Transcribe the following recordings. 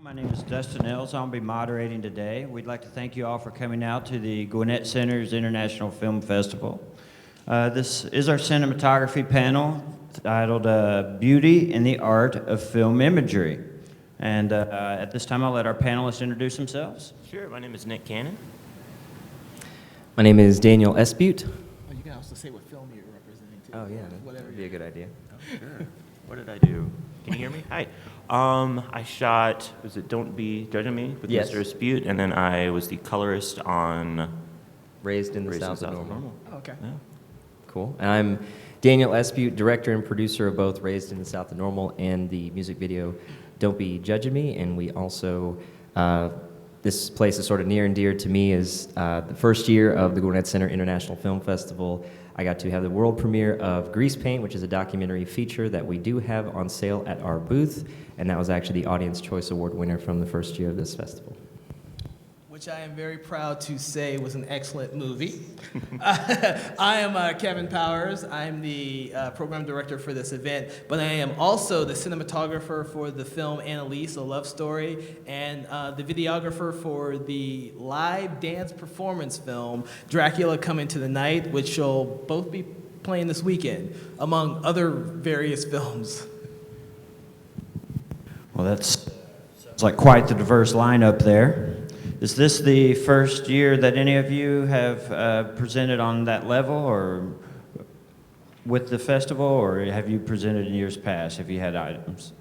My name is Dustin. I'll be moderating today. We'd like to thank you all for coming out to the Gwinnett Center's International Film Festival. This is our cinematography panel titled Beauty in the Art of Film Imagery. And at this time, I'll let our panelists introduce themselves. Sure, my name is Nick Cannon. My name is Daniel Espeut. Oh, you can also say what film you're representing too. Oh yeah, Whatever that'd be a good idea. Oh, sure. What did I do? Can you hear me? Hi. I shot, was it Don't Be Judging Me with Yes. Mr. Espeut, and then I was the colorist on Raised in the Raised in South of Normal. Oh, okay. Yeah. Cool. And I'm Daniel Espeut, director and producer of both Raised in the South of Normal and the music video Don't Be Judging Me. And we also, this place is sort of near and dear to me, is the first year of the Gwinnett Center International Film Festival. I got to have the world premiere of Grease Paint, which is a documentary feature that we do have on sale at our booth, and that was actually the Audience Choice Award winner from the first year of this festival. Which I am very proud to say was an excellent movie. I am Kevin Powers. I'm the program director for this event, but I am also the cinematographer for the film Annalise, A Love Story, and the videographer for the live dance performance film Dracula Come Into the Night, which shall both be playing this weekend, among other various films. Well, sounds like quite the diverse lineup there. Is this the first year that any of you have presented on that level or with the festival, or have you presented in years past? Have you had items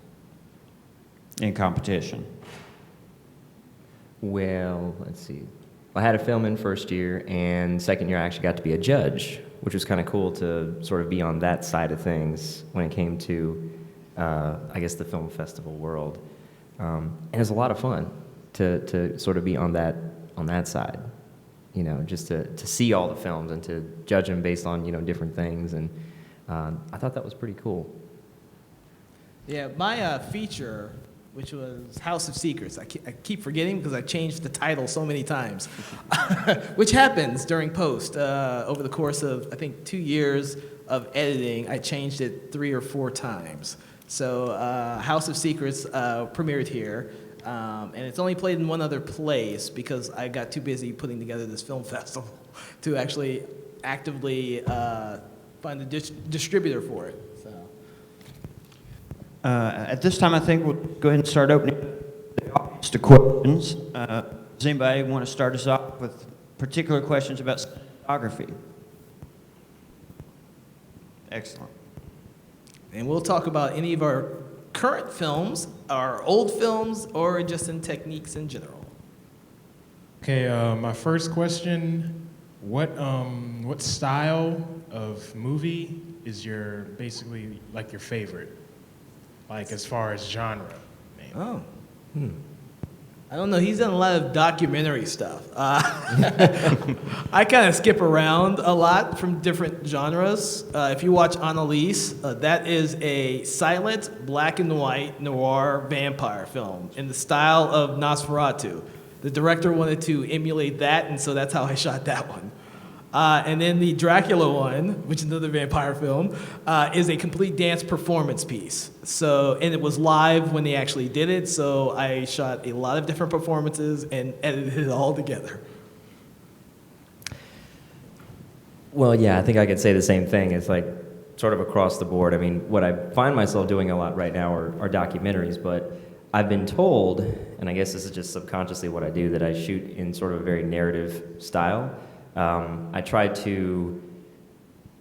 in competition? Well, let's see. I had a film in first year, and second year I actually got to be a judge, which was kind of cool to sort of be on that side of things when it came to, I guess, the film festival world. And it was a lot of fun to sort of be on that side, you know, just to see all the films and to judge them based on, you know, different things. And I thought that was pretty cool. Yeah, my feature, which was House of Secrets, I keep forgetting because I changed the title so many times, which happens during post. Over the course of, I think, 2 years of editing, I changed it 3 or 4 times. So House of Secrets premiered here, and it's only played in one other place because I got too busy putting together this film festival to actually actively find a distributor for it. So. At this time, I think we'll go ahead and start opening the audience to questions. Does anybody want to start us off with particular questions about cinematography? Excellent. And we'll talk about any of our current films, our old films, or just in techniques in general. Okay, my first question, what style of movie is basically like your favorite? Like as far as genre, maybe. Oh. I don't know. He's done a lot of documentary stuff. I kind of skip around a lot from different genres. If you watch Annalise, that is a silent, black and white noir vampire film in the style of Nosferatu. The director wanted to emulate that, and so that's how I shot that one. And then the Dracula one, which is another vampire film, is a complete dance performance piece. And it was live when they actually did it, so I shot a lot of different performances and edited it all together. Well, yeah, I think I could say the same thing. It's like sort of across the board. I mean, what I find myself doing a lot right now are documentaries, but I've been told, and I guess this is just subconsciously what I do, that I shoot in sort of a very narrative style. I try to,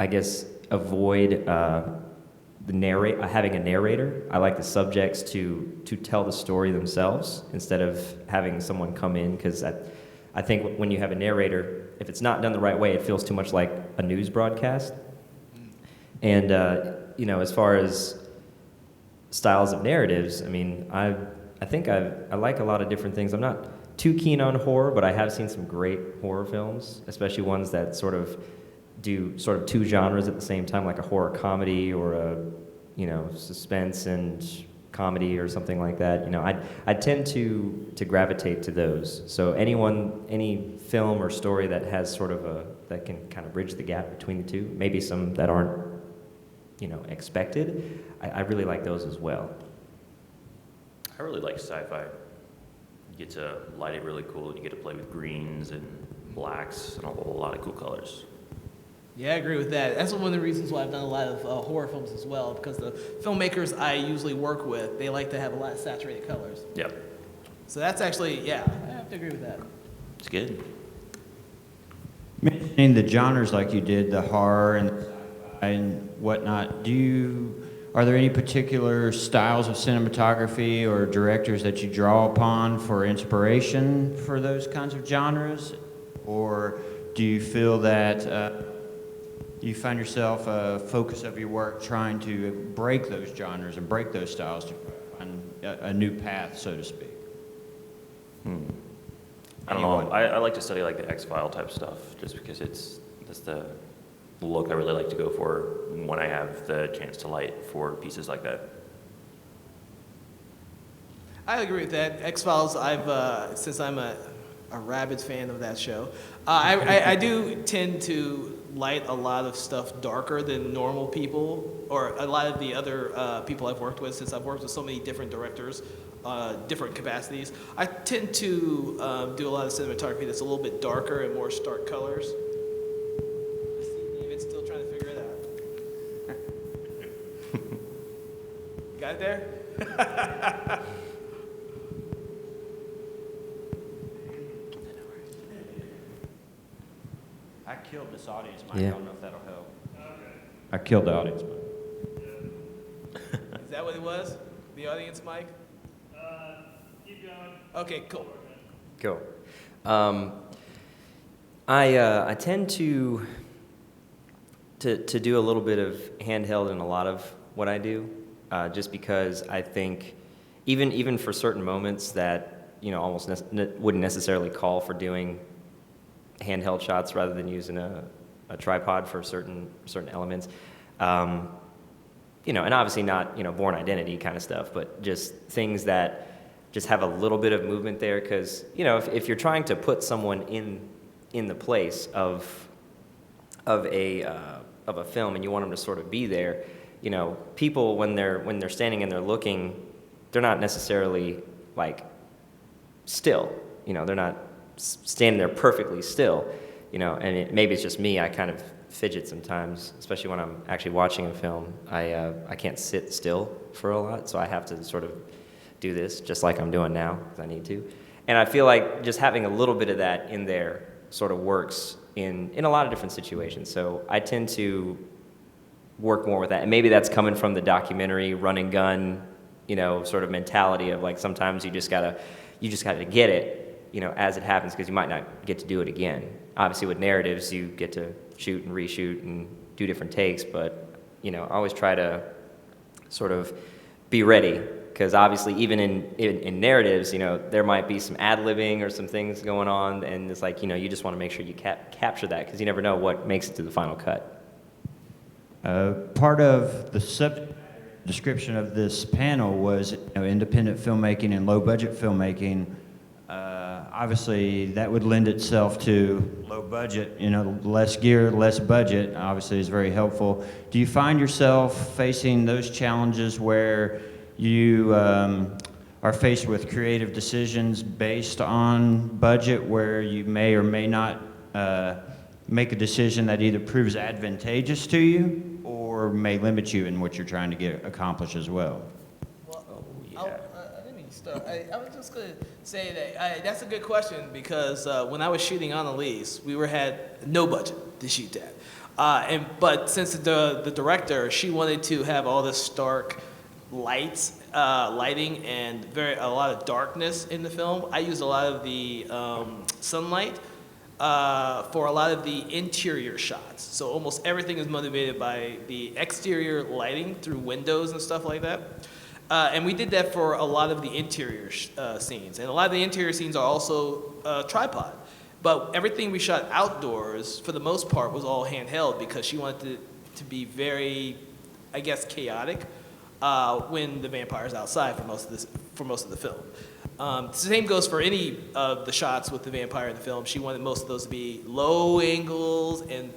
I guess, avoid having a narrator. I like the subjects to tell the story themselves instead of having someone come in, because I think when you have a narrator, if it's not done the right way, it feels too much like a news broadcast. And you know, as far as styles of narratives, I mean, I think I like a lot of different things. I'm not too keen on horror, but I have seen some great horror films, especially ones that sort of do sort of 2 genres at the same time, like a horror comedy or a, you know, suspense and comedy or something like that. You know, I tend to gravitate to those. So any film or story that has sort of that can kind of bridge the gap between the two, maybe some that aren't, you know, expected, I really like those as well. I really like sci-fi. get to light it really cool, and you get to play with greens and blacks and a whole lot of cool colors. Yeah, I agree with that. That's one of the reasons why I've done a lot of horror films as well, because the filmmakers I usually work with, they like to have a lot of saturated colors. Yep, So that's actually, yeah, I have to agree with that. it's good. Mentioning the genres like you did, the horror and whatnot, are there any particular styles of cinematography or directors that you draw upon for inspiration for those kinds of genres? Or do you feel that you find yourself a focus of your work trying to break those genres and break those styles to find a new path, so to speak? I don't know. I like to study like the X-File type stuff, just because that's the look I really like to go for when I have the chance to light for pieces like that. I agree with that. X-Files, since I'm a rabid fan of that show, I do tend to light a lot of stuff darker than normal people, or a lot of the other people I've worked with, since I've worked with so many different directors, different capacities. I tend to do a lot of cinematography that's a little bit darker and more stark colors. I see David still trying to figure it out. Got it there? I killed this audience mic. Yeah. I don't know if that'll help. I killed the audience mic. Is that what it was? The audience mic? Keep going. Okay, cool. Cool. I tend to do a little bit of handheld in a lot of what I do, just because I think even for certain moments that almost wouldn't necessarily call for doing handheld shots rather than using a tripod for certain elements. And obviously not Born Identity kind of stuff, but just things that just have a little bit of movement there, because if you're trying to put someone in the place of a film and you want them to sort of be there, people when they're standing and they're looking, they're not necessarily like still, they're not standing there perfectly still, and maybe it's just me, I kind of fidget sometimes, especially when I'm actually watching a film. I can't sit still for a lot, so I have to sort of do this just like I'm doing now because I need to. And I feel like just having a little bit of that in there sort of works in a lot of different situations. So I tend to work more with that, and maybe that's coming from the documentary run and gun, sort of mentality of like sometimes you just gotta get it, as it happens, because you might not get to do it again. Obviously with narratives you get to shoot and reshoot and do different takes, but I always try to sort of be ready, because obviously even in narratives, there might be some ad-libbing or some things going on, and it's like, you just want to make sure you capture that, because you never know what makes it to the final cut. Part of the subject description of this panel was independent filmmaking and low-budget filmmaking. Obviously, that would lend itself to low budget, less gear, less budget, obviously is very helpful. Do you find yourself facing those challenges where you are faced with creative decisions based on budget, where you may or may not make a decision that either proves advantageous to you or may limit you in what you're trying to get accomplished as well? Well, I didn't mean to start. I was just going to say that that's a good question, because when I was shooting Annalise, we had no budget to shoot that. But since the director, she wanted to have all this stark lighting and a lot of darkness in the film, I used a lot of the sunlight for a lot of the interior shots. So almost everything is motivated by the exterior lighting through windows and stuff like that. And we did that for a lot of the interior scenes. And a lot of the interior scenes are also tripod. But everything we shot outdoors, for the most part, was all handheld, because she wanted it to be very, I guess, chaotic when the vampire's outside for most of the film. The same goes for any of the shots with the vampire in the film. She wanted most of those to be low angles and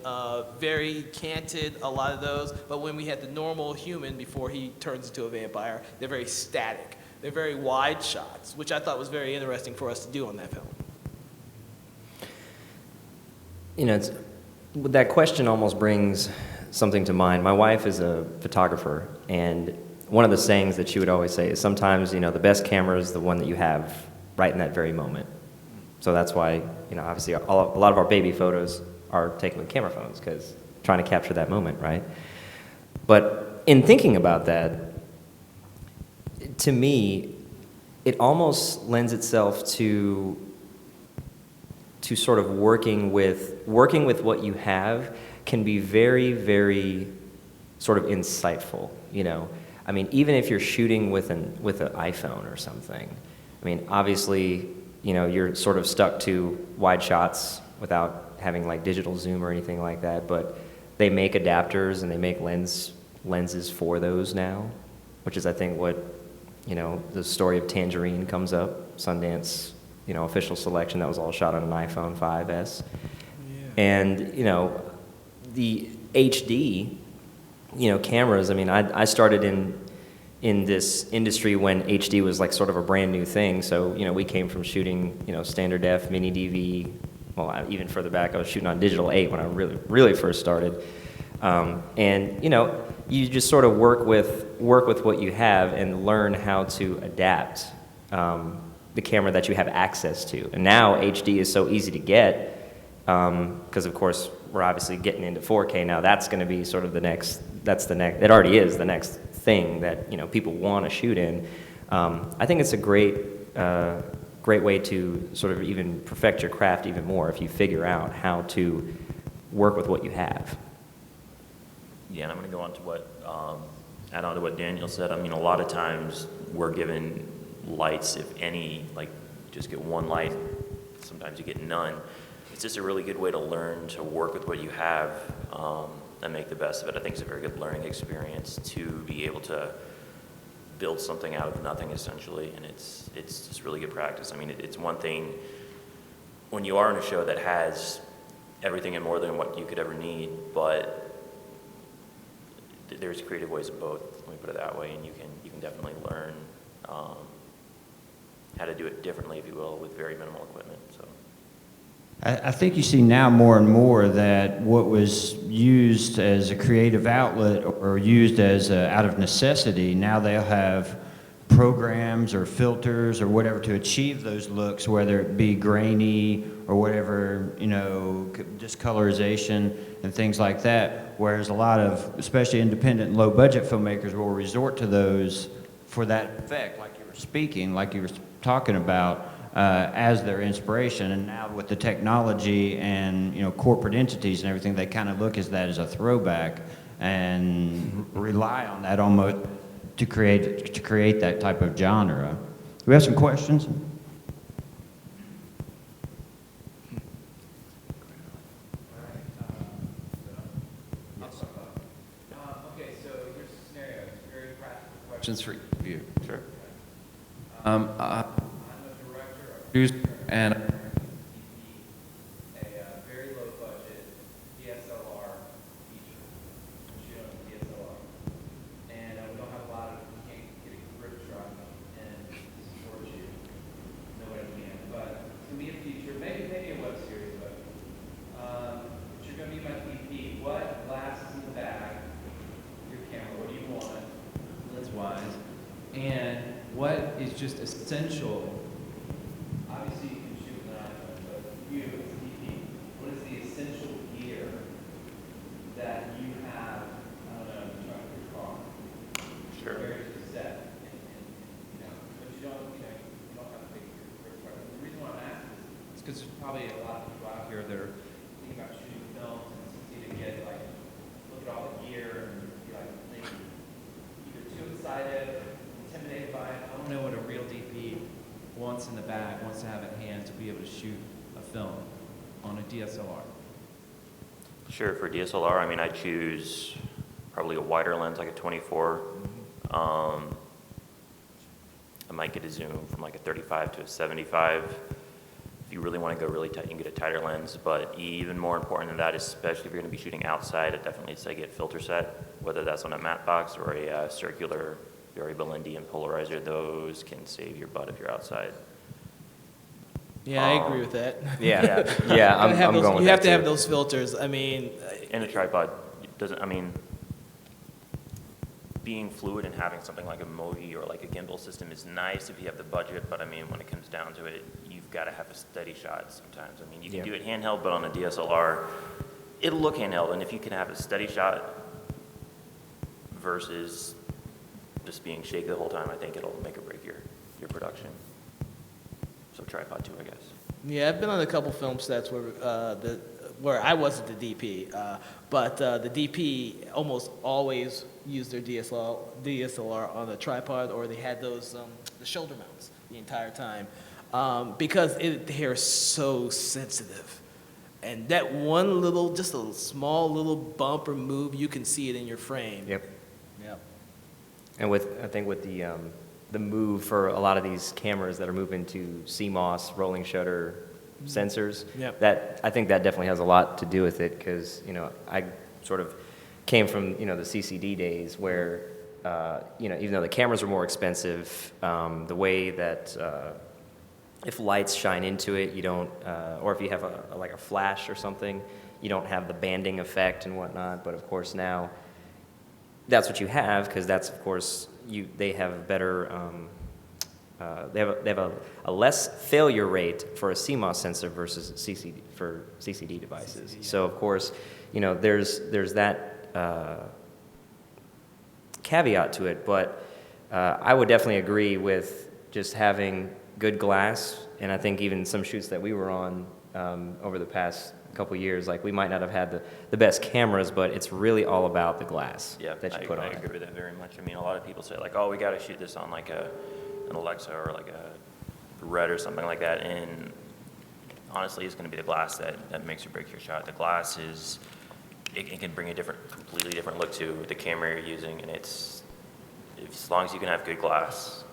very canted, a lot of those. But when we had the normal human before he turns into a vampire, they're very static, They're very wide shots, which I thought was very interesting for us to do on that film. You know, that question almost brings something to mind. My wife is a photographer, and one of the sayings that she would always say is sometimes, the best camera is the one that you have right in that very moment. So that's why, obviously a lot of our baby photos are taken with camera phones, because trying to capture that moment, right? But in thinking about that, to me, it almost lends itself to sort of working with what you have can be very, very sort of insightful, I mean, even if you're shooting with an iPhone or something, I mean, obviously, you're sort of stuck to wide shots without having like digital zoom or anything like that, but they make adapters and they make lenses for those now, which is, I think, what, the story of Tangerine comes up, Sundance, official selection that was all shot on an iPhone 5S. Yeah. And, the HD, cameras, I mean, I started in this industry when HD was like sort of a brand new thing. So, we came from shooting, standard def, mini DV. Well, even further back, I was shooting on digital 8 when I really first started. And, you just sort of work with what you have and learn how to adapt the camera that you have access to. And now HD is so easy to get because, of course, we're obviously getting into 4K now. That's going to be sort of it already is the next thing that, people want to shoot in. I think it's a great way to sort of even perfect your craft even more if you figure out how to work with what you have. Yeah, and I'm going to go on to add on to what Daniel said. I mean, a lot of times we're given lights, if any, like just get one light, sometimes you get none. It's just a really good way to learn to work with what you have and make the best of it. I think it's a very good learning experience to be able to build something out of nothing, essentially, and it's just really good practice. I mean, it's one thing when you are in a show that has everything and more than what you could ever need, but there's creative ways of both, let me put it that way, and you can definitely learn how to do it differently, if you will, with very minimal equipment. So I think you see now more and more that what was used as a creative outlet or used as out of necessity, now they'll have programs or filters or whatever to achieve those looks, whether it be grainy or whatever, discolorization and things like that. Whereas a lot of, especially independent, low-budget filmmakers will resort to those for that effect, like you were talking about, as their inspiration. And now with the technology and corporate entities and everything, they kind of look at that as a throwback and rely on that almost to create that type of genre. Do we have some questions? Okay, so here's a scenario. It's very practical questions for you. sure. I'm a director, a producer, and a very low budget DSLR feature. Shoot on DSLR. And we don't have a lot of, we can't get a grip shot and support you. Nobody can. But it's going to be a feature, maybe a web series, but you're going to be my DP. What glass is in the back of your camera? What do you want, lens-wise? And what is just essential? Obviously, you can shoot with an iPhone, but you as a DP, what is the essential gear that you have? I don't know, I'm trying to recall. Sure. Very set, but you don't have to take your grip. The reason why I'm asking is because there's probably a lot of people out here that are thinking about shooting films, and it's easy to get look at all the gear and be thinking either too excited, intimidated by it. I don't know what a real DP wants in the bag, wants to have at hand to be able to shoot a film on a DSLR. Sure, for DSLR, I mean, I choose probably a wider lens, like a 24. I might get a zoom from like a 35 to a 75. If you really want to go really tight, you can get a tighter lens. But even more important than that, especially if you're going to be shooting outside, I'd definitely say get filter set, whether that's on a matte box or a circular variable ND and polarizer, those can save your butt if you're outside. Yeah, I agree with that. Yeah, Yeah. yeah, Gotta have I'm those- going with you that have to have too. those filters. I mean, And a tripod doesn't, I mean, being fluid and having something like a Movi or like a gimbal system is nice if you have the budget, but I mean, when it comes down to it, you've got to have a steady shot sometimes. I mean, you can Yeah. do it handheld, but on a DSLR, it'll look handheld, and if you can have a steady shot versus just being shaky the whole time, I think it'll make or break your production. So tripod too, I guess. yeah, I've been on a couple film sets where I wasn't the DP, but the DP almost always used their DSLR on a tripod, or they had those the shoulder mounts the entire time, because the hair is so sensitive, and that one little, just a small little bump or move, you can see it in your frame. Yep. Yep. And I think with the move for a lot of these cameras that are moving to CMOS, rolling shutter sensors, Yep. I think that definitely has a lot to do with it, because, I sort of came from, the CCD days where, even though the cameras were more expensive, the way that if lights shine into it, you don't, or if you have like a flash or something, you don't have the banding effect and whatnot. But of course now, that's what you have, because that's, of course, they have better, they have a less failure rate for a CMOS sensor versus CCD devices. So of course, there's that caveat to it, but I would definitely agree with just having good glass. And I think even some shoots that we were on over the past couple years, like, we might not have had the best cameras, but it's really all about the glass that you put on I it. agree with that very much. I mean, a lot of people say like, oh, we got to shoot this on like an Alexa or like a Red or something like that, and honestly, it's going to be the glass that makes or breaks your shot. The glass it can bring a completely different look to the camera you're using, and as long as you can have good glass,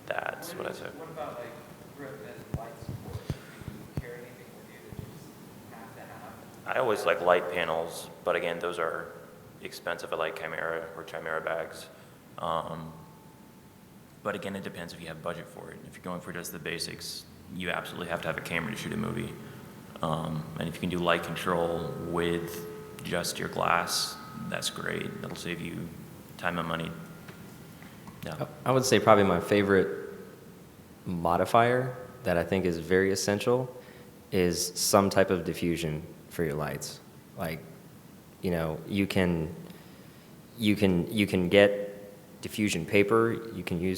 that's what I say. What about like grip and light support? Do you carry anything with you that you just have to have? I always like light panels, but again, those are expensive. I like Chimera or Chimera bags. But again, it depends if you have budget for it. If you're going for just the basics, you absolutely have to have a camera to shoot a movie. And if you can do light control with just your glass, that's great. That'll save you time and money. Yeah. I would say probably my favorite modifier that I think is very essential is some type of diffusion for your lights. Like, you can get diffusion paper.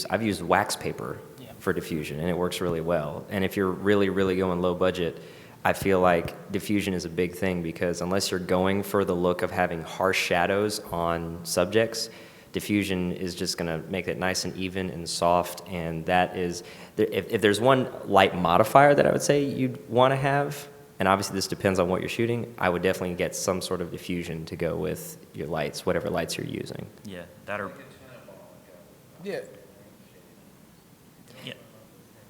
I've used wax paper for diffusion, and it works really well. And if you're really, really going low budget, I feel like diffusion is a big thing, because unless you're going for the look of having harsh shadows on subjects, diffusion is just going to make it nice and even and soft. And that is, if there's one light modifier that I would say you'd want to have, and obviously this depends on what you're shooting, I would definitely get some sort of diffusion to go with your lights, whatever lights you're using. Yeah, that or Yeah. yeah,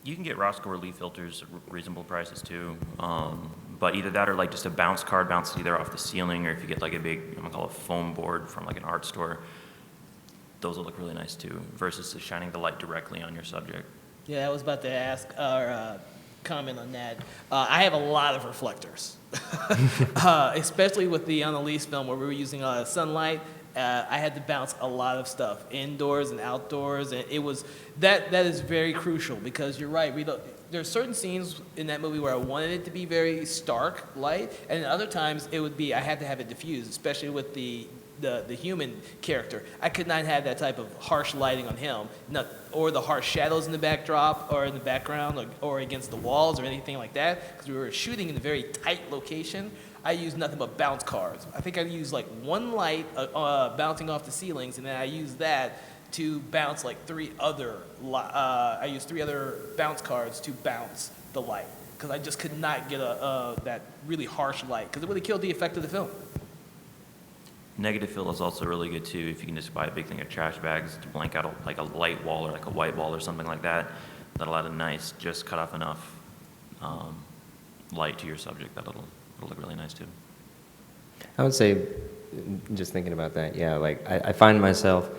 you can get Roscoe relief filters at reasonable prices too. But either that or like just a bounce card bounces either off the ceiling, or if you get like a big, I'm gonna call it foam board from like an art store, those will look really nice too, versus just shining the light directly on your subject. Yeah, I was about to ask or comment on that. I have a lot of reflectors, especially with the Annalise film where we were using sunlight. I had to bounce a lot of stuff indoors and outdoors, and it was that is very crucial, because you're right. There's certain scenes in that movie where I wanted it to be very stark light, and other times it would be I had to have it diffused, especially with the human character. I could not have that type of harsh lighting on him, or the harsh shadows in the backdrop or in the background, or against the walls or anything like that, because we were shooting in a very tight location. I used nothing but bounce cards. I think I used like one light bouncing off the ceilings, and then I used that to bounce like I used 3 other bounce cards to bounce the light, because I just could not get that really harsh light, because it would have killed the effect of the film. Negative fill is also really good too. If you can just buy a big thing of trash bags to blank out like a light wall or like a white wall or something like that, that'll add a nice, just cut off enough light to your subject that'll look really nice too. I would say, just thinking about that, yeah, like I find myself,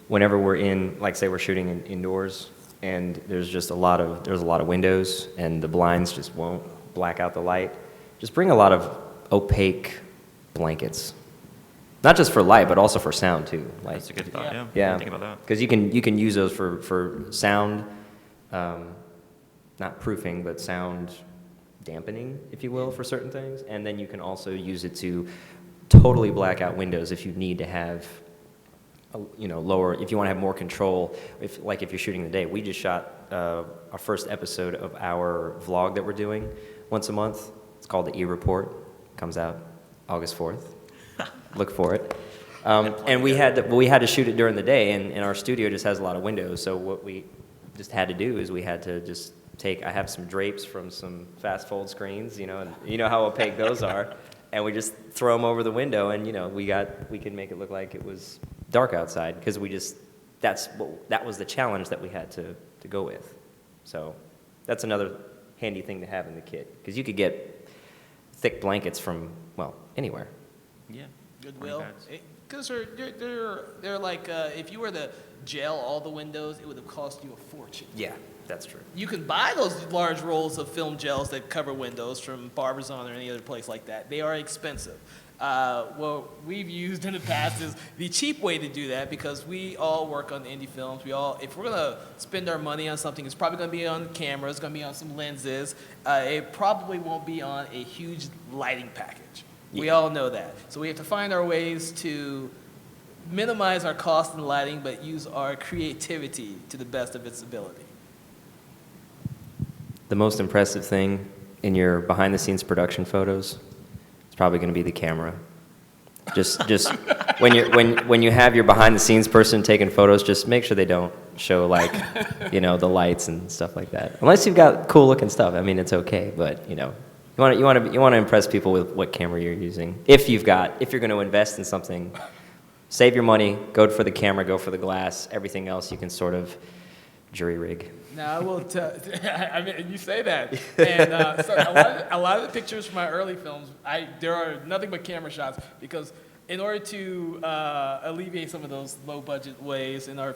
whenever we're in, like say we're shooting indoors, and there's a lot of windows, and the blinds just won't black out the light. Just bring a lot of opaque blankets, not just for light, but also for sound too. Like, That's a good thought, yeah. yeah, Think about that. because you can use those for sound, not proofing, but sound dampening, if you will, for certain things. And then you can also use it to totally black out windows if you need to have, lower, if you want to have more control. If you're shooting the day, we just shot our first episode of our vlog that we're doing once a month. It's called the E-Report. Comes out August 4th. Look for it. And we had to shoot it during the day, and our studio just has a lot of windows. So what we just had to do is we had to just I have some drapes from some fast fold screens, and you know how opaque those are, and we just throw them over the window, and we can make it look like it was dark outside, because that was the challenge that we had to go with. So that's another handy thing to have in the kit, because you could get thick blankets from, well, anywhere. Yeah. Goodwill. Because they're like, if you were to gel all the windows, it would have cost you a fortune. Yeah, that's true. You can buy those large rolls of film gels that cover windows from Barbizon or any other place like that. They are expensive. What we've used in the past is the cheap way to do that, because we all work on indie films. If we're gonna spend our money on something, it's probably gonna be on camera, it's gonna be on some lenses. It probably won't be on a huge lighting package. We all know that. So we have to find our ways to minimize our cost in lighting, but use our creativity to the best of its ability. The most impressive thing in your behind-the-scenes production photos is probably going to be the camera. Just when you have your behind-the-scenes person taking photos, just make sure they don't show the lights and stuff like that. Unless you've got cool-looking stuff, I mean, it's okay. But you want to impress people with what camera you're using. If you're going to invest in something, save your money, go for the camera, go for the glass. Everything else you can sort of jury rig. Now I will tell. I mean, you say that, and so a lot of the pictures from my early films, there are nothing but camera shots, because in order to alleviate some of those low budget ways in my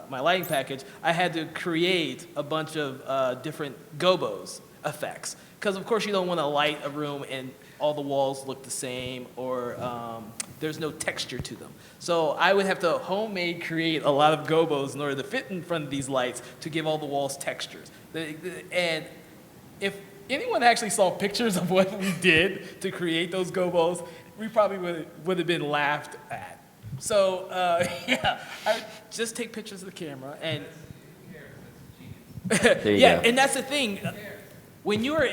lighting package, I had to create a bunch of different gobos effects, because of course you don't want to light a room and all the walls look the same, or there's no texture to them. So I would have to homemade create a lot of gobos in order to fit in front of these lights to give all the walls textures. And if anyone actually saw pictures of what we did to create those gobos, we probably would have been laughed at. So I just take pictures of the camera, and There you yeah, go. and that's the thing. When you're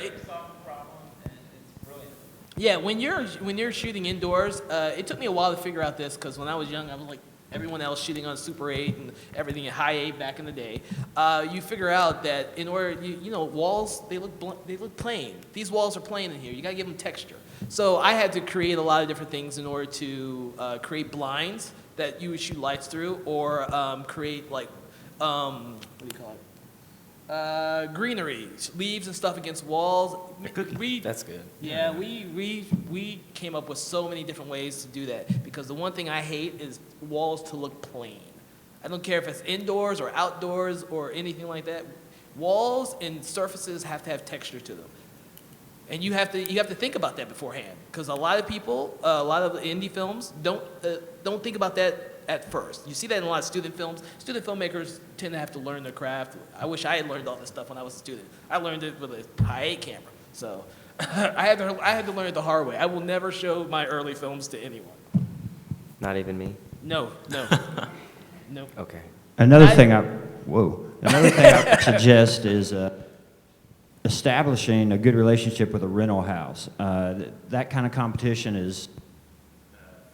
when you're shooting indoors, it took me a while to figure out this, because when I was young, I was like everyone else shooting on Super 8 and everything at high 8 back in the day. You figure out that in order, walls, they look plain. These walls are plain in here. You gotta give them texture. So I had to create a lot of different things in order to create blinds that you would shoot lights through, or create what do you call it? Greenery, leaves and stuff against walls. That's good. Yeah, we came up with so many different ways to do that, because the one thing I hate is walls to look plain. I don't care if it's indoors or outdoors or anything like that. Walls and surfaces have to have texture to them. And you have to think about that beforehand, because a lot of people, a lot of indie films don't think about that at first. You see that in a lot of student films. Student filmmakers tend to have to learn their craft. I wish I had learned all this stuff when I was a student. I learned it with a high 8 camera, so I had to learn it the hard way. I will never show my early films to anyone. Not even me? No. Okay. Another thing I would suggest is establishing a good relationship with a rental house. That kind of competition is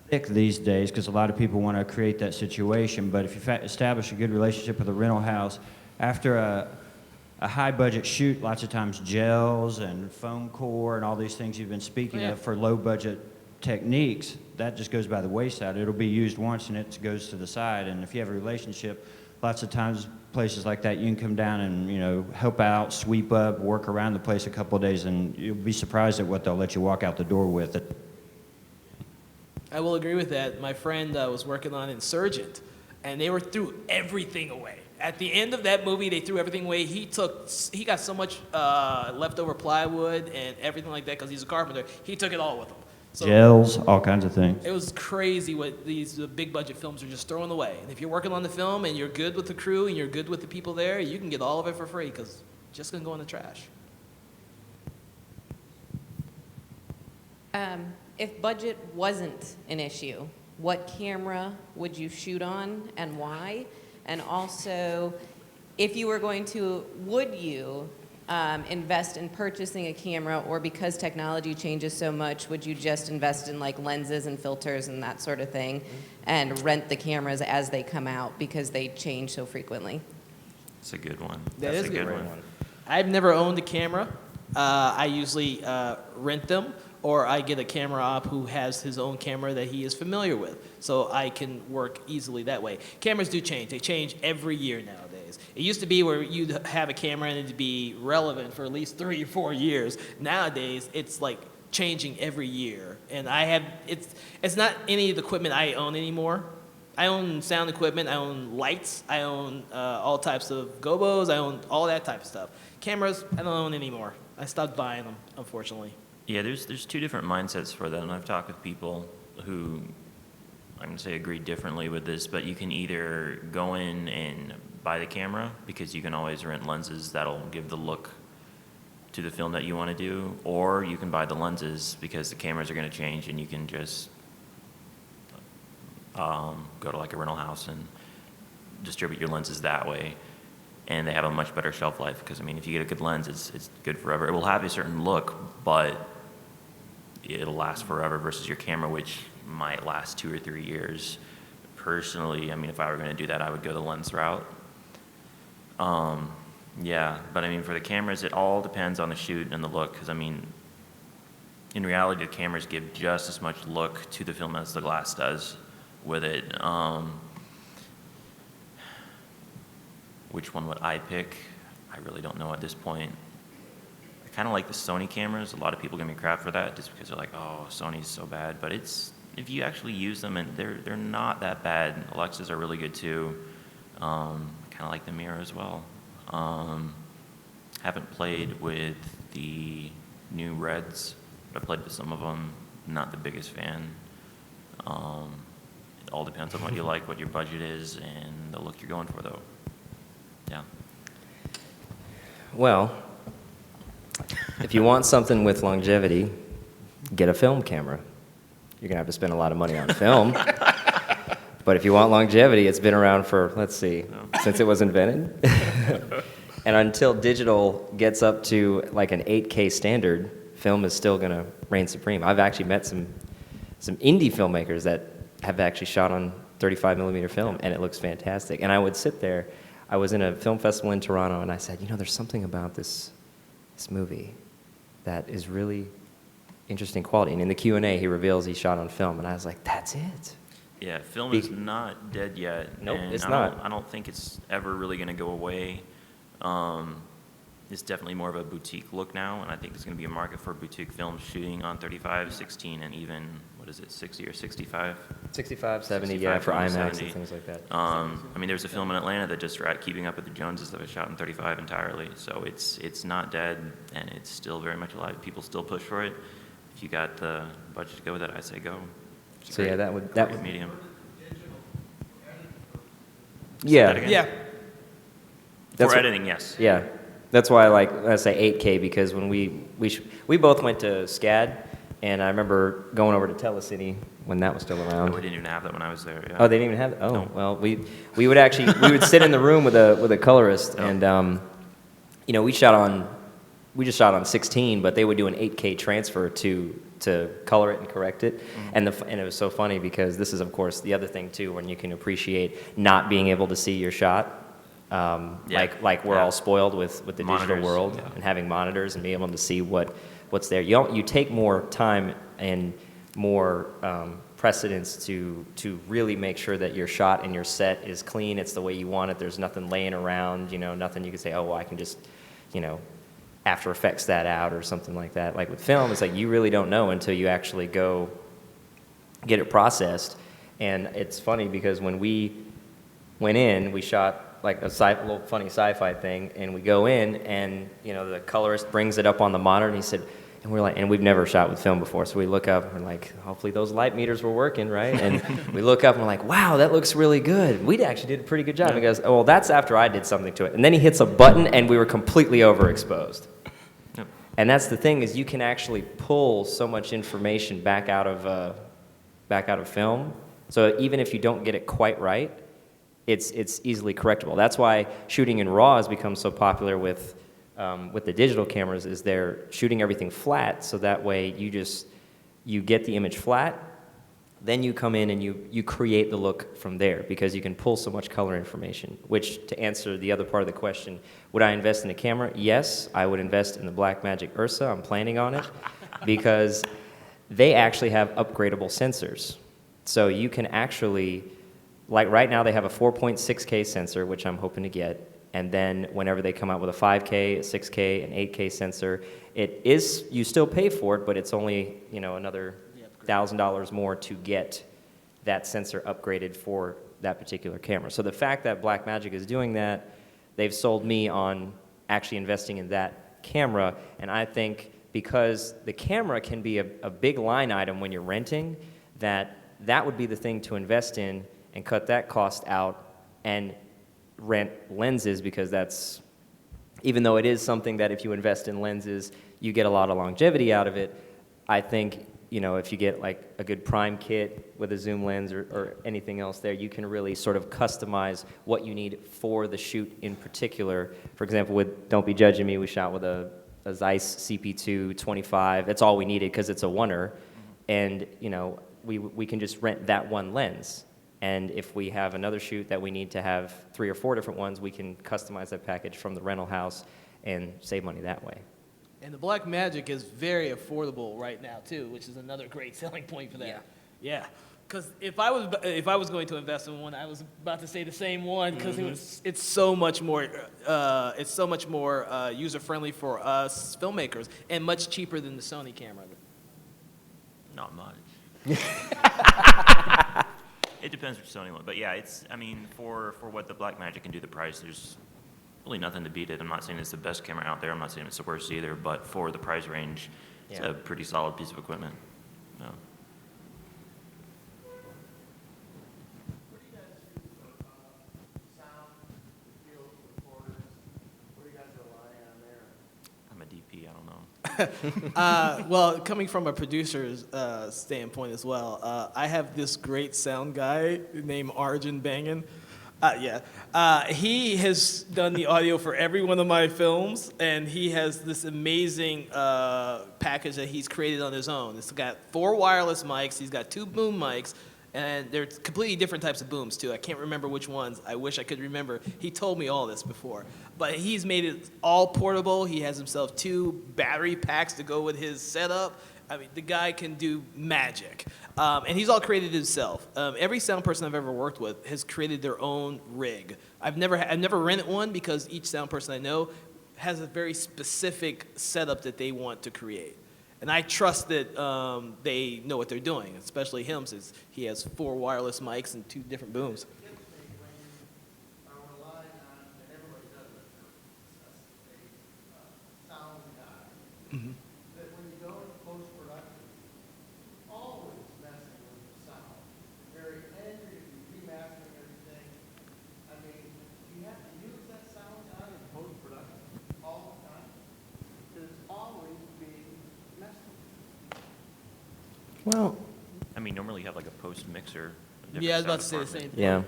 thick these days, because a lot of people want to create that situation. But if you establish a good relationship with a rental house, after a high-budget shoot, lots of times gels and foam core and all these things you've been speaking of for low-budget techniques, that just goes by the wayside. It'll be used once and it goes to the side. And if you have a relationship, lots of times places like that, you can come down and help out, sweep up, work around the place a couple of days, and you'll be surprised at what they'll let you walk out the door with. I will agree with that. My friend was working on Insurgent, and they threw everything away. At the end of that movie, they threw everything away. He got so much leftover plywood and everything like that because he's a carpenter. He took it all with him. So Gels, all kinds of things. it was crazy what these big budget films are just throwing away. And if you're working on the film and you're good with the crew and you're good with the people there, you can get all of it for free because it's just gonna go in the trash. If budget wasn't an issue, what camera would you shoot on and why? And also, if you were going to, would you invest in purchasing a camera, or because technology changes so much, would you just invest in like lenses and filters and that sort of thing and rent the cameras as they come out because they change so frequently? It's a good one. That That's is a a good great one. I've never owned a camera. I usually rent them, or I get a camera op who has his own camera that he is familiar with, so I can work easily that way. Cameras do change. They change every year nowadays. It used to be where you'd have a camera and it'd be relevant for at least 3 or 4 years. Nowadays, it's like changing every year, and it's not any of the equipment I own anymore. I own sound equipment, I own lights, I own all types of gobos, I own all that type of stuff. Cameras, I don't own anymore. I stopped buying them, unfortunately. Yeah, there's two different mindsets for that, and I've talked with people who I'm going to say agree differently with this, but you can either go in and buy the camera because you can always rent lenses that'll give the look to the film that you want to do, or you can buy the lenses because the cameras are going to change and you can just go to like a rental house and distribute your lenses that way. And they have a much better shelf life because, I mean, if you get a good lens, it's good forever. It will have a certain look, but it'll last forever versus your camera, which might last 2 or 3 years. Personally, I mean, if I were going to do that, I would go the lens route. Yeah, but I mean, for the cameras, it all depends on the shoot and the look because, I mean, in reality, the cameras give just as much look to the film as the glass does with it. Which one would I pick? I really don't know at this point. I kind of like the Sony cameras. A lot of people give me crap for that just because they're like, oh, Sony's so bad. But it's, if you actually use them, and they're not that bad. Alexas are really good too. Kind of like the Mirror as well. Haven't played with the new Reds. I've played with some of them. Not the biggest fan. It all depends on what you like, what your budget is, and the look you're going for, though. Yeah. Well, if you want something with longevity, get a film camera. You're going to have to spend a lot of money on film. But if you want longevity, it's been around for, let's see, since it was invented. And until digital gets up to like an 8K standard, film is still going to reign supreme. I've actually met some indie filmmakers that have actually shot on 35 millimeter film, and it looks fantastic. And I would sit there. I was in a film festival in Toronto, and I said, you know, there's something about this movie that is really interesting quality. And in the Q&A, he reveals he shot on film, and I was like, that's it. Yeah, film is not dead yet. Nope, and it's I not. I don't think it's ever really going to go away. It's definitely more of a boutique look now, and I think there's going to be a market for boutique films shooting on 35, 16, and even, 60 or 65? 65, 70, 65, yeah, for IMAX 70. and things like that. I mean, there's a film in Atlanta that just Keeping Up with the Joneses that was shot in 35 entirely. So it's not dead, and it's still very much alive. People still push for it. If you got the budget to go with it, I say go. It's So yeah, great. that would Great medium. yeah, that again? Yeah. That's For what- editing, yes. yeah. That's why I say 8K, because when we both went to SCAD, and I remember going over to Telecity when that was still Oh, around. we didn't even have that when I was there. Yeah. Oh, they didn't even have. Oh, No. well, we would actually we would sit in the room with a colorist, Oh. and you know, we just shot on 16, but they would do an 8K transfer to color it and correct it, and it was so funny because this is of course the other thing too, when you can appreciate not being able to see your shot. Like we're Yeah. all spoiled with the digital Monitors, world yeah. and having monitors and being able to see what's there. You take more time and more precedence to really make sure that your shot and your set is clean. It's the way you want it. There's nothing laying around. You know, nothing you can say, oh, well, I can just, you know, After Effects that out or something like that. Like with film, it's like you really don't know until you actually go get it processed. And it's funny because when we went in, we shot like a little funny sci-fi thing, and we go in, and the colorist brings it up on the monitor, and he said, and we're like, and we've never shot with film before, so we look up, and we're like, hopefully those light meters were working, right? And we look up, and we're like, wow, that looks really good. We actually did a pretty good job. And he goes, oh, well, that's after I did something to it. And then he hits a button, and we were completely overexposed. Yep. And that's the thing, is you can actually pull so much information back out of film. So even if you don't get it quite right, it's easily correctable. That's why shooting in RAW has become so popular with the digital cameras, is they're shooting everything flat, so that way you get the image flat, then you come in and you create the look from there, because you can pull so much color information. Which, to answer the other part of the question, would I invest in a camera? Yes, I would invest in the Blackmagic Ursa. I'm planning on it, because they actually have upgradable sensors. So you can actually, like right now they have a 4.6K sensor, which I'm hoping to get, and then whenever they come out with a 5K, a 6K, an 8K sensor, you still pay for it, but it's only another $1,000 more to get that sensor upgraded for that particular camera. So the fact that Blackmagic is doing that, they've sold me on actually investing in that camera, and I think because the camera can be a big line item when you're renting, that would be the thing to invest in and cut that cost out and rent lenses, because that's, even though it is something that if you invest in lenses, you get a lot of longevity out of it, I think, if you get like a good prime kit with a zoom lens or anything else there, you can really sort of customize what you need for the shoot in particular. For example, with Don't Be Judging Me, we shot with a Zeiss CP2 25. That's all we needed because it's a oneer. And, we can just rent that one lens. And if we have another shoot that we need to have 3 or 4 different ones, we can customize that package from the rental house and save money that way. And the Blackmagic is very affordable right now too, which is another great selling point for that. Yeah. Because if I was going to invest in one, I was about to say the same one, because it's so much more user friendly for us filmmakers, and much cheaper than the Sony camera. Not much. It depends which Sony one, but yeah, for what the Blackmagic can do, the price, there's really nothing to beat it. I'm not saying it's the best camera out there. I'm not saying it's the worst either, but for the price range, it's a pretty solid piece of equipment. No. What do you guys use for sound, field recorders? What do you guys rely on there? I'm a DP, I don't know. Well, coming from a producer's standpoint as well, I have this great sound guy named Arjun Bangan. He has done the audio for every one of my films, and he has this amazing package that he's created on his own. It's got 4 wireless mics, he's got 2 boom mics, and they're completely different types of booms too. I can't remember which ones. I wish I could remember. He told me all this before. But he's made it all portable. He has himself 2 battery packs to go with his setup. I mean, the guy can do magic. And he's all created himself. Every sound person I've ever worked with has created their own rig. I've never rented one, because each sound person I know has a very specific setup that they want to create. And I trust that they know what they're doing, especially him, since he has 4 wireless mics and 2 different booms. Mm-hmm. That when you go to post-production, always messing with the sound. Very angry if you remastering everything. I mean, you have to use that sound guy in post-production all the time. It's always being messed with. Well, Normally you have like a post mixer. Yeah, I was about to say the same thing. yeah.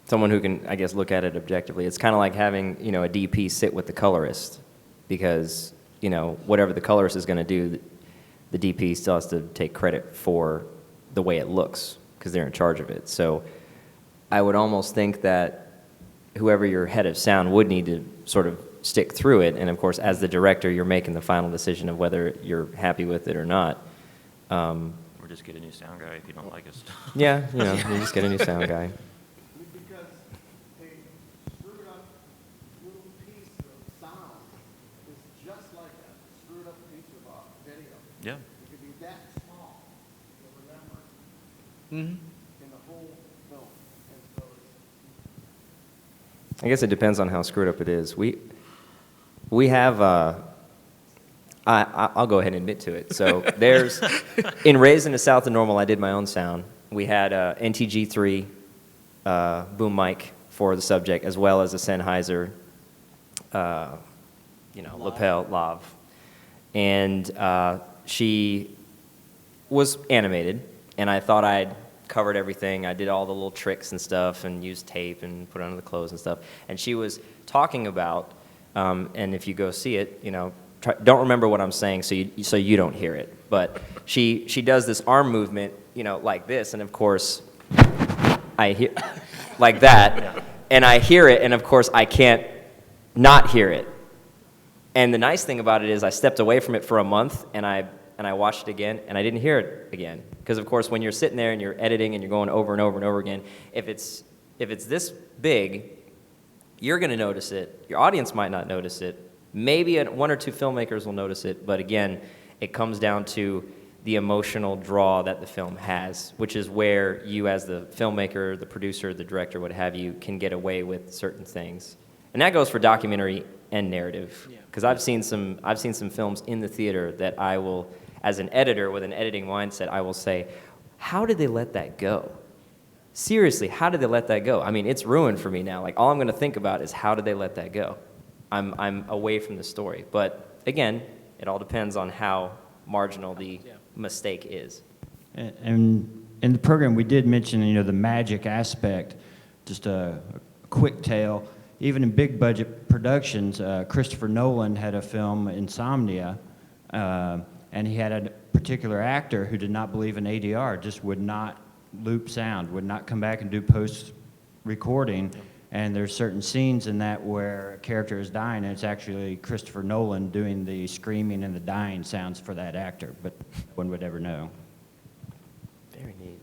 Someone who can, I guess, look at it objectively. It's kind of like having, a DP sit with the colorist, because, whatever the colorist is going to do, the DP still has to take credit for the way it looks, because they're in charge of it. So I would almost think that whoever your head of sound would need to sort of stick through it. And of course, as the director, you're making the final decision of whether you're happy with it or not. Or just get a new sound guy if you don't like his stuff. Yeah, you just get a new sound guy. Because a screwed up little piece of sound is just like a screwed up piece of video. Yeah. It could be that small to remember Mm-hmm. in the whole film. And so it's I guess it depends on how screwed up it is. We have, I'll go ahead and admit to it. So there's, in Raised in the South of Normal, I did my own sound. We had a NTG3 boom mic for the subject, as well as a Sennheiser, lapel, lav. And she was animated, and I thought I'd covered everything. I did all the little tricks and stuff and used tape and put it under the clothes and stuff. And she was talking about, and if you go see it, don't remember what I'm saying so you don't hear it. But she does this arm movement, like this, and of course, I hear, like that, and I hear it, and of course, I can't not hear it. And the nice thing about it is I stepped away from it for a month, and I watched it again, and I didn't hear it again. Because, of course, when you're sitting there and you're editing and you're going over and over and over again, if it's this big, you're going to notice it. Your audience might not notice it. Maybe one or two filmmakers will notice it, but again, it comes down to the emotional draw that the film has, which is where you as the filmmaker, the producer, the director, what have you, can get away with certain things. And that goes for documentary and narrative. Because I've seen some films in the theater that I will, as an editor with an editing mindset, I will say, how did they let that go? Seriously, how did they let that go? I mean, it's ruined for me now. Like, all I'm going to think about is how did they let that go? I'm away from the story. But again, it all depends on how marginal the mistake is. And in the program, we did mention, the magic aspect, just a quick tale. Even in big budget productions, Christopher Nolan had a film, Insomnia, and he had a particular actor who did not believe in ADR, just would not loop sound, would not come back and do post-recording. And there's certain scenes in that where a character is dying, and it's actually Christopher Nolan doing the screaming and the dying sounds for that actor, but no one would ever know. Very neat.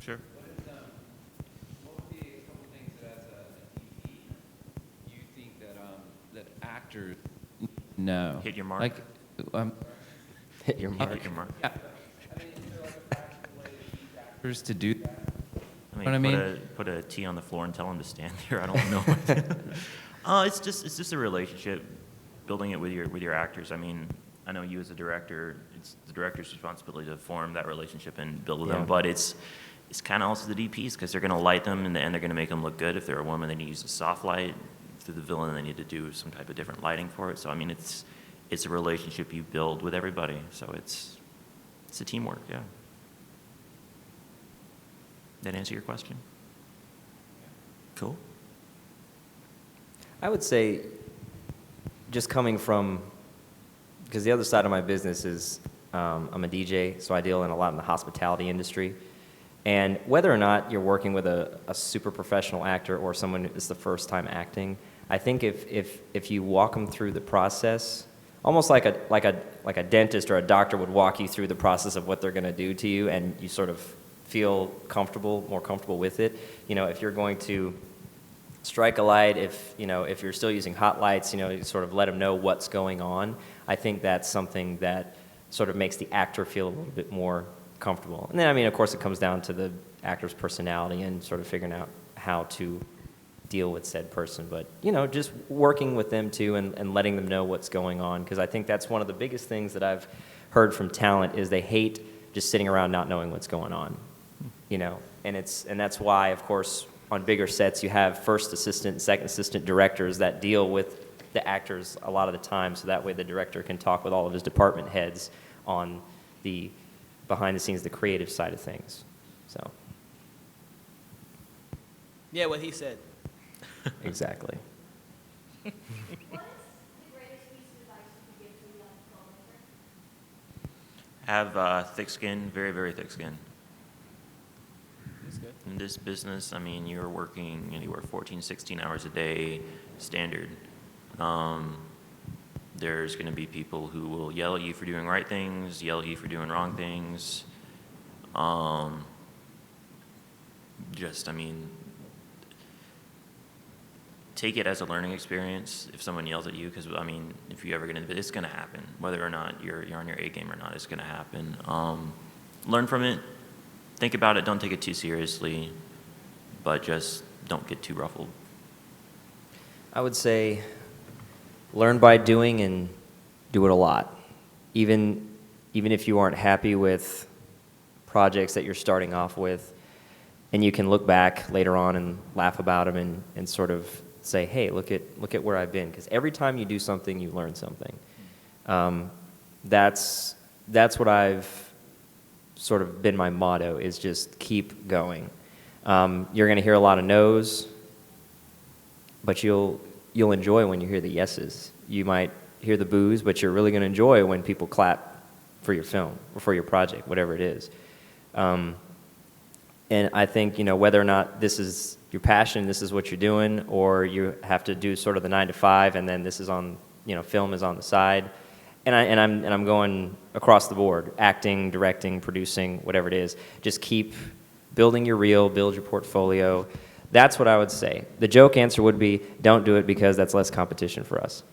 Sure. What would be a couple things that as a DP you think that actors know? Hit your mark. Like, Hit your mark. Hit your mark. yeah. I mean, is there like a practical way to teach actors to do that? I What I mean, put a T on the floor and tell him to stand there. I don't know. It's just a relationship, building it with your actors. I mean, I know you as a director, it's the director's responsibility to form that relationship and build with them, but it's kind of also the DPs, because they're going to light them, and they're going to make them look good. If they're a woman, they need to use a soft light. Through the villain, they need to do some type of different lighting for it. So I mean, it's a relationship you build with everybody. So it's a teamwork, yeah. That answer your question? Cool. I would say, just coming from, because the other side of my business is I'm a DJ, so I deal in a lot in the hospitality industry. And whether or not you're working with a super professional actor or someone who is the first time acting, I think if you walk them through the process, almost like a dentist or a doctor would walk you through the process of what they're going to do to you, and you sort of feel more comfortable with it. If you're going to strike a light, if you're still using hot lights, you sort of let them know what's going on. I think that's something that sort of makes the actor feel a little bit more comfortable. And then, I mean, of course, it comes down to the actor's personality and sort of figuring out how to deal with said person. But, just working with them too and letting them know what's going on. Because I think that's one of the biggest things that I've heard from talent is they hate just sitting around not knowing what's going on. And that's why, of course, on bigger sets you have first assistant and second assistant directors that deal with the actors a lot of the time, so that way the director can talk with all of his department heads on the behind the scenes, the creative side of things. So. Yeah, what he said. Exactly. What is the greatest piece of advice you could give to a young filmmaker? Have thick skin, very, very thick skin. That's good. In this business, I mean, you're working anywhere 14, 16 hours a day, standard. There's going to be people who will yell at you for doing right things, yell at you for doing wrong things. Take it as a learning experience if someone yells at you, because, I mean, if you ever get into it, it's going to happen. Whether or not you're on your A game or not, it's going to happen. Learn from it. think about it, don't take it too seriously, but just don't get too ruffled. I would say learn by doing and do it a lot. Even if you aren't happy with projects that you're starting off with, and you can look back later on and laugh about them and sort of say, hey, look at where I've been. Because every time you do something, you learn something. That's what I've sort of been my motto, is just keep going. You're going to hear a lot of no's, but you'll enjoy when you hear the yeses. You might hear the boos, but you're really going to enjoy when people clap for your film or for your project, whatever it is. And I think, whether or not this is your passion, this is what you're doing, or you have to do sort of the 9 to 5, and then this is on, film is on the side. And I'm going across the board, acting, directing, producing, whatever it is. Just keep building your reel, build your portfolio. That's what I would say. The joke answer would be, don't do it because that's less competition for us.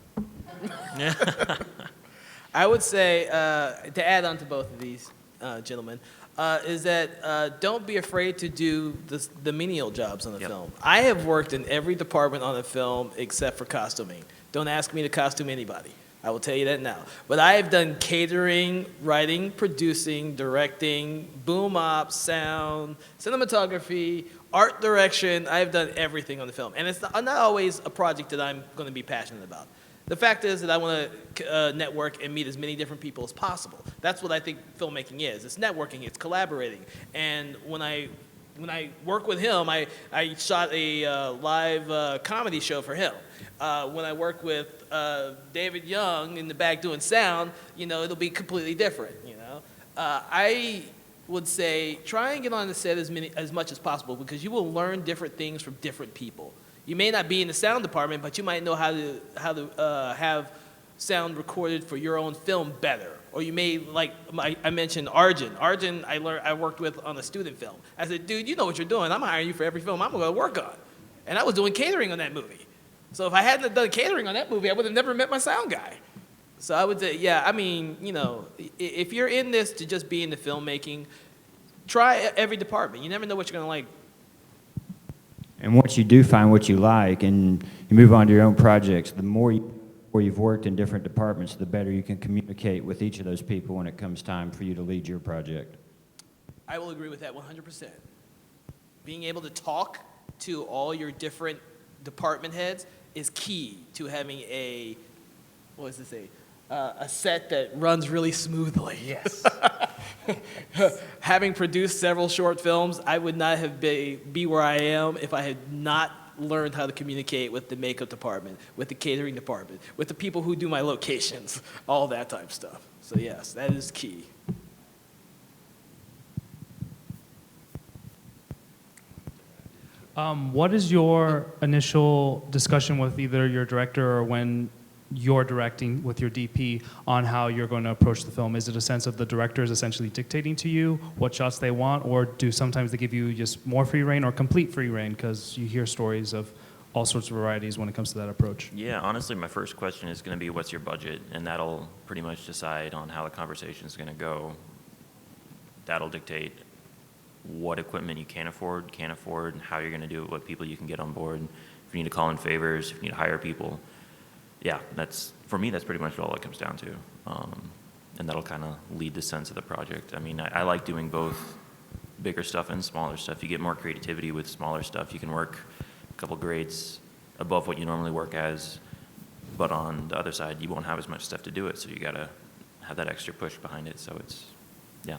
I would say, to add on to both of these gentlemen, is that don't be afraid to do the menial jobs on the film. I have worked in every department on the film except for costuming. Don't ask me to costume anybody. I will tell you that now. But I have done catering, writing, producing, directing, boom ops, sound, cinematography, art direction. I have done everything on the film. And it's not always a project that I'm going to be passionate about. The fact is that I want to network and meet as many different people as possible. That's what I think filmmaking is. It's networking, it's collaborating. And when I work with him, I shot a live comedy show for him. When I work with David Young in the back doing sound, it'll be completely different, I would say try and get on the set as much as possible, because you will learn different things from different people. You may not be in the sound department, but you might know how to have sound recorded for your own film better. Or you may, like I mentioned Arjun. Arjun, I worked with on a student film. I said, dude, you know what you're doing. I'm hiring you for every film I'm going to work on. And I was doing catering on that movie. So if I hadn't done catering on that movie, I would have never met my sound guy. So I would say, if you're in this to just be into filmmaking, try every department. You never know what you're going to like. And once you do find what you like and you move on to your own projects, the more you've worked in different departments, the better you can communicate with each of those people when it comes time for you to lead your project. I will agree with that 100%. Being able to talk to all your different department heads is key to having a set that runs really smoothly. Yes. Having produced several short films, I would not have be where I am if I had not learned how to communicate with the makeup department, with the catering department, with the people who do my locations, all that type of stuff. So yes, that is key. What is your initial discussion with either your director or when you're directing with your DP on how you're going to approach the film? Is it a sense of the director is essentially dictating to you what shots they want, or do sometimes they give you just more free reign or complete free reign, because you hear stories of all sorts of varieties when it comes to that approach? Yeah, honestly, my first question is going to be, what's your budget? And that'll pretty much decide on how the conversation is going to go. That'll dictate what equipment you can't afford, and how you're going to do it, what people you can get on board, if you need to call in favors, if you need to hire people. Yeah, for me, that's pretty much all it comes down to. And that'll kind of lead the sense of the project. I mean, I like doing both bigger stuff and smaller stuff. You get more creativity with smaller stuff. You can work a couple grades above what you normally work as, but on the other side, you won't have as much stuff to do it, so you got to have that extra push behind it. So it's, yeah.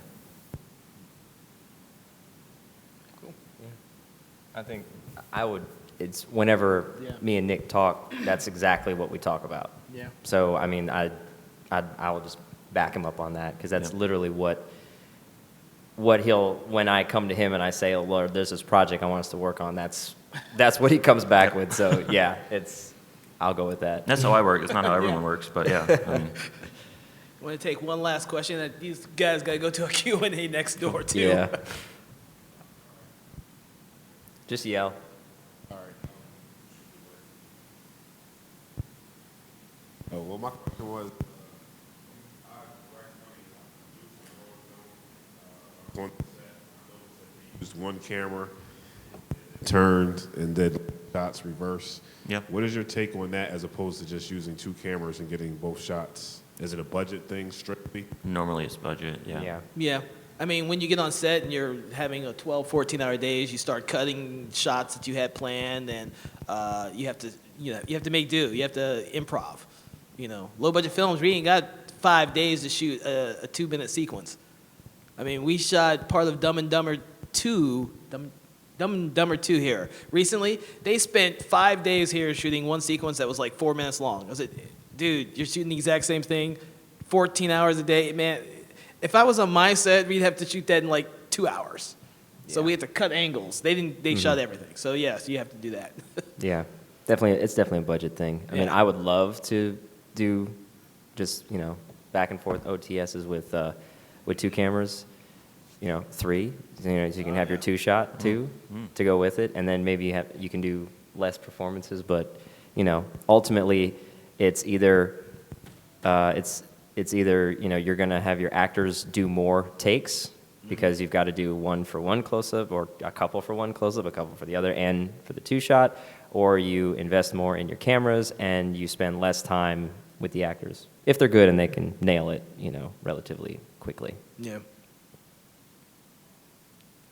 I think it's whenever me and Nick talk, that's exactly what we talk about. Yeah. So, I mean, I will just back him up on that, because that's literally what when I come to him and I say, oh, Lord, there's this project I want us to work on, that's what he comes back with. So, yeah, I'll go with that. That's how I work. It's not how everyone works, but yeah. I mean. I want to take one last question. These guys got to go to a Q&A next door, too. Yeah. Just yell. All right. Oh, well, my question was, on the set, use one camera, turned, and then shots reverse. Yep. What is your take on that as opposed to just using two cameras and getting both shots? Is it a budget thing strictly? Normally it's budget, yeah. Yeah. Yeah. I mean, when you get on set and you're having a 12, 14-hour days, you start cutting shots that you had planned, and you have to, you have to make do. You have to improv. Low-budget films, we ain't got 5 days to shoot a 2-minute sequence. I mean, we shot part of Dumb and Dumber 2, Dumb and Dumber 2 here. Recently, they spent 5 days here shooting one sequence that was like 4 minutes long. I was like, dude, you're shooting the exact same thing, 14 hours a day. Man, if I was on my set, we'd have to shoot that in like 2 hours. So we have to cut angles. They shot everything. So yes, you have to do that. Yeah, definitely. It's definitely a budget thing. I mean, Yeah. I would love to do just back and forth OTSs with two cameras, 3. So you can have your 2-shot too to go with it, and then maybe you can do less performances. But ultimately, it's either you're gonna have your actors do more takes because you've got to do one for one close-up, or a couple for one close-up, a couple for the other, and for the 2-shot, or you invest more in your cameras and you spend less time with the actors if they're good and they can nail it, relatively quickly. Yeah.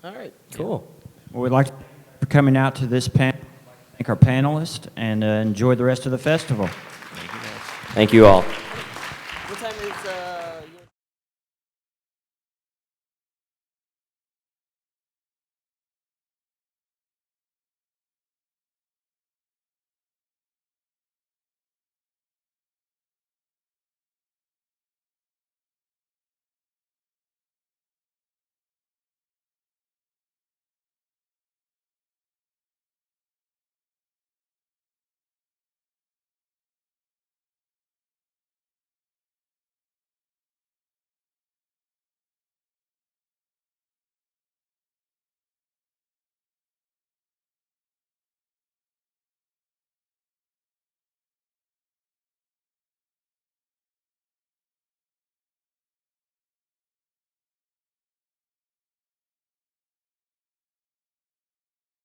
All right. Cool. Well, we'd like to thank you for coming out to this panel. Thank our panelists, and enjoy the rest of the festival. Thank you all.